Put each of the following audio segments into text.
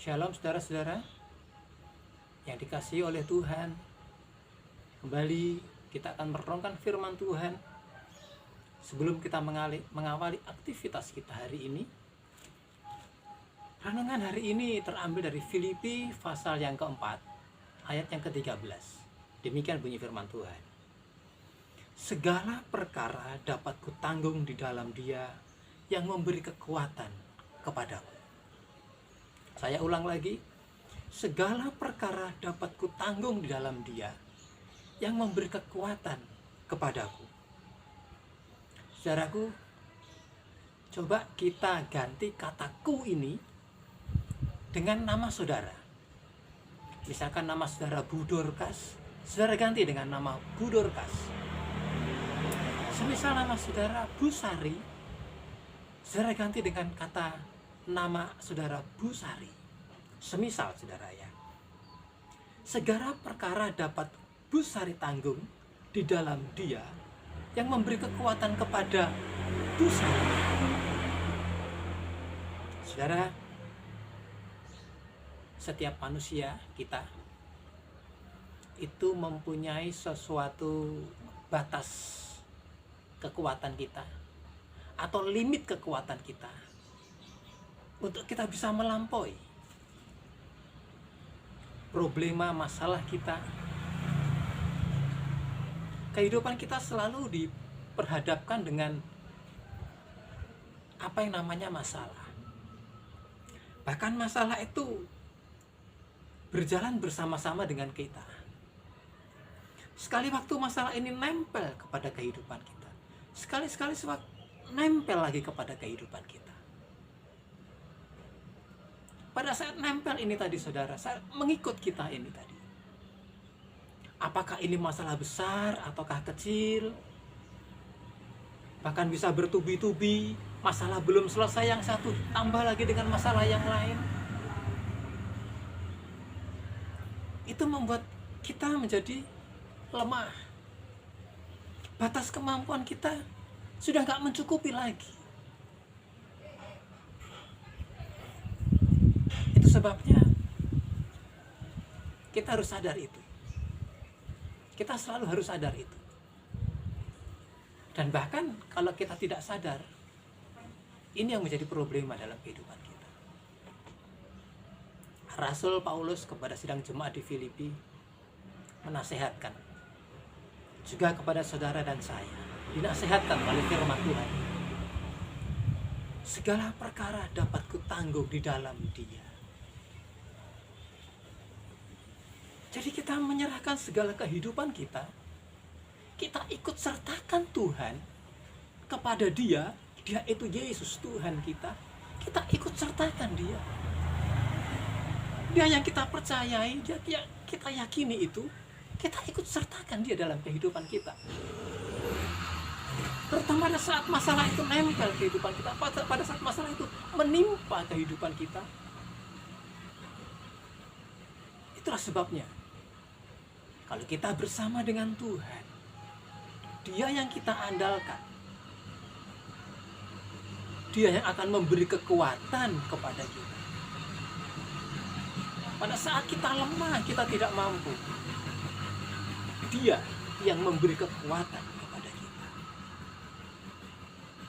Shalom saudara-saudara yang dikasihi oleh Tuhan. Kembali kita akan merenungkan firman Tuhan. Sebelum kita mengawali aktivitas kita hari ini, renungan hari ini terambil dari Filipi pasal yang keempat, ayat yang ke-13. Demikian bunyi firman Tuhan. Segala perkara dapat kutanggung di dalam Dia yang memberi kekuatan kepadaku. Saya ulang lagi, segala perkara dapat kutanggung di dalam Dia yang memberi kekuatan kepadaku. Saudaraku, coba kita ganti kata ku ini dengan nama saudara. Misalkan nama saudara Bu Dorcas, saudara ganti dengan nama Bu Dorcas. Semisal nama saudara Bu Sari, saudara ganti dengan kata nama saudara Bu Sari. Semisal saudara ya. Segala perkara dapat Bu Sari tanggung di dalam Dia yang memberi kekuatan kepada Bu Sari. Saudara, setiap manusia kita itu mempunyai sesuatu batas kekuatan kita atau limit kekuatan kita untuk kita bisa melampaui problema masalah kita. Kehidupan kita selalu diperhadapkan dengan apa yang namanya masalah. Bahkan masalah itu berjalan bersama-sama dengan kita. Sekali waktu masalah ini nempel kepada kehidupan kita, sekali-sekali nempel lagi kepada kehidupan kita. Pada saat nempel ini tadi saudara, saat mengikut kita ini tadi, apakah ini masalah besar ataukah kecil, bahkan bisa bertubi-tubi, masalah belum selesai yang satu tambah lagi dengan masalah yang lain, itu membuat kita menjadi lemah. Batas kemampuan kita sudah gak mencukupi lagi. Itu sebabnya kita harus sadar itu. Kita selalu harus sadar itu. Dan bahkan kalau kita tidak sadar, ini yang menjadi problema dalam kehidupan kita. Rasul Paulus kepada sidang jemaat di Filipi menasehatkan, juga kepada saudara dan saya, dinasehatkan oleh firman Tuhan. Segala perkara dapat kutanggung di dalam Dia. Jadi kita menyerahkan segala kehidupan kita, kita ikut sertakan Tuhan kepada Dia. Dia itu Yesus Tuhan kita. Kita ikut sertakan Dia. Dia yang kita percayai, Dia kita yakini itu, kita ikut sertakan Dia dalam kehidupan kita. Terutama pada saat masalah itu nempel kehidupan kita, pada saat masalah itu menimpa kehidupan kita. Itulah sebabnya, kalau kita bersama dengan Tuhan, Dia yang kita andalkan, Dia yang akan memberi kekuatan kepada kita. Pada saat kita lemah, kita tidak mampu, Dia yang memberi kekuatan kepada kita.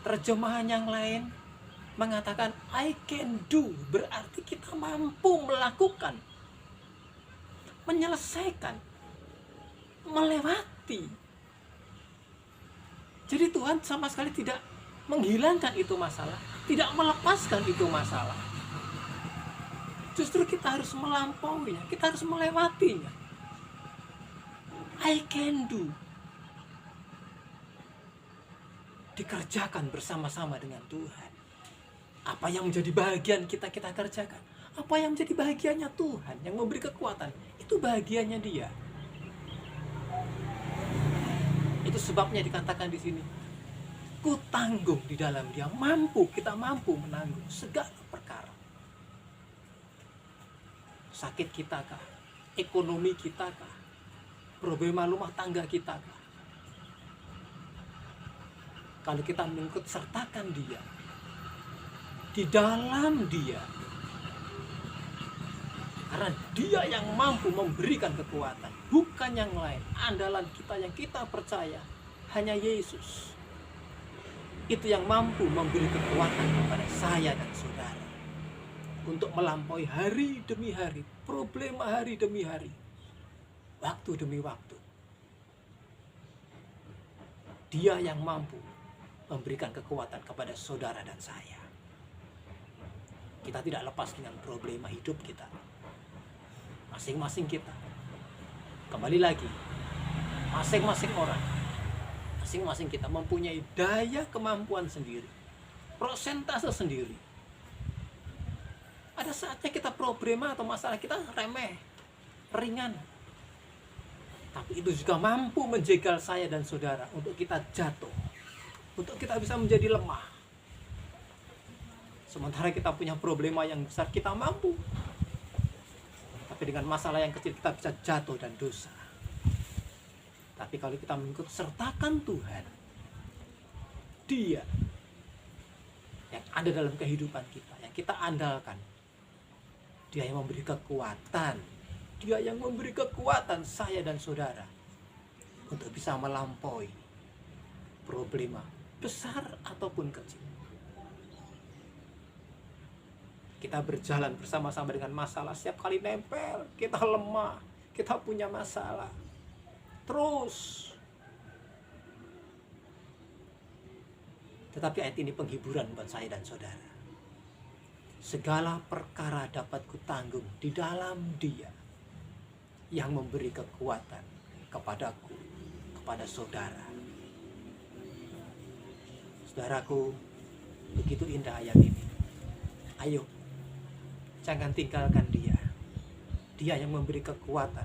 Terjemahan yang lain mengatakan I can do, berarti kita mampu melakukan, menyelesaikan, melewati. Jadi Tuhan sama sekali tidak menghilangkan itu masalah, tidak melepaskan itu masalah. Justru kita harus melampauinya, kita harus melewatinya. I can do. Dikerjakan bersama-sama dengan Tuhan. Apa yang menjadi bagian kita kerjakan. Apa yang menjadi bagiannya Tuhan yang memberi kekuatan, itu bagiannya Dia. Itu sebabnya dikatakan di sini, ku tanggung di dalam Dia. Kita mampu menanggung segala perkara. Sakit kita kah? Ekonomi kita kah? Problema rumah tangga kita kah? Kalau kita mengikut sertakan Dia, di dalam Dia, Karena Dia yang mampu memberikan kekuatan, bukan yang lain. Andalan kita yang kita percaya hanya Yesus. Itu yang mampu memberi kekuatan kepada saya dan saudara untuk melampaui hari demi hari, problema hari demi hari, waktu demi waktu. Dia yang mampu memberikan kekuatan kepada saudara dan saya. Kita tidak lepas dengan problema hidup kita, masing-masing kita. Kembali lagi, masing-masing orang, masing-masing kita mempunyai daya kemampuan sendiri, prosentase sendiri. Ada saatnya kita problema atau masalah kita remeh, ringan, tapi itu juga mampu menjegal saya dan saudara untuk kita jatuh, untuk kita bisa menjadi lemah. Sementara kita punya problema yang besar, kita mampu. Tapi dengan masalah yang kecil kita bisa jatuh dan dosa. Tapi kalau kita mengikut sertakan Tuhan, Dia yang ada dalam kehidupan kita, yang kita andalkan, Dia yang memberi kekuatan, Dia yang memberi kekuatan saya dan saudara untuk bisa melampaui problema besar ataupun kecil. Kita berjalan bersama-sama dengan masalah, setiap kali nempel, kita lemah, kita punya masalah. Terus. Tetapi ayat ini penghiburan buat saya dan saudara. Segala perkara dapat kutanggung di dalam Dia yang memberi kekuatan kepadaku, kepada saudara. Saudaraku, begitu indah ayat ini. Ayo, jangan tinggalkan Dia. Dia yang memberi kekuatan,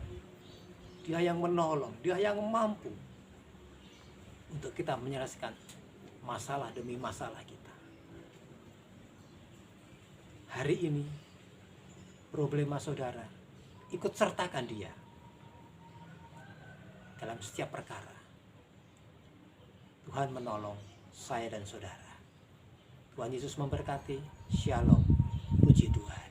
Dia yang menolong, Dia yang mampu untuk kita menyelesaikan masalah demi masalah kita. Hari ini, problema saudara, ikut sertakan Dia dalam setiap perkara. Tuhan menolong saya dan saudara. Tuhan Yesus memberkati. Shalom. Puji Tuhan.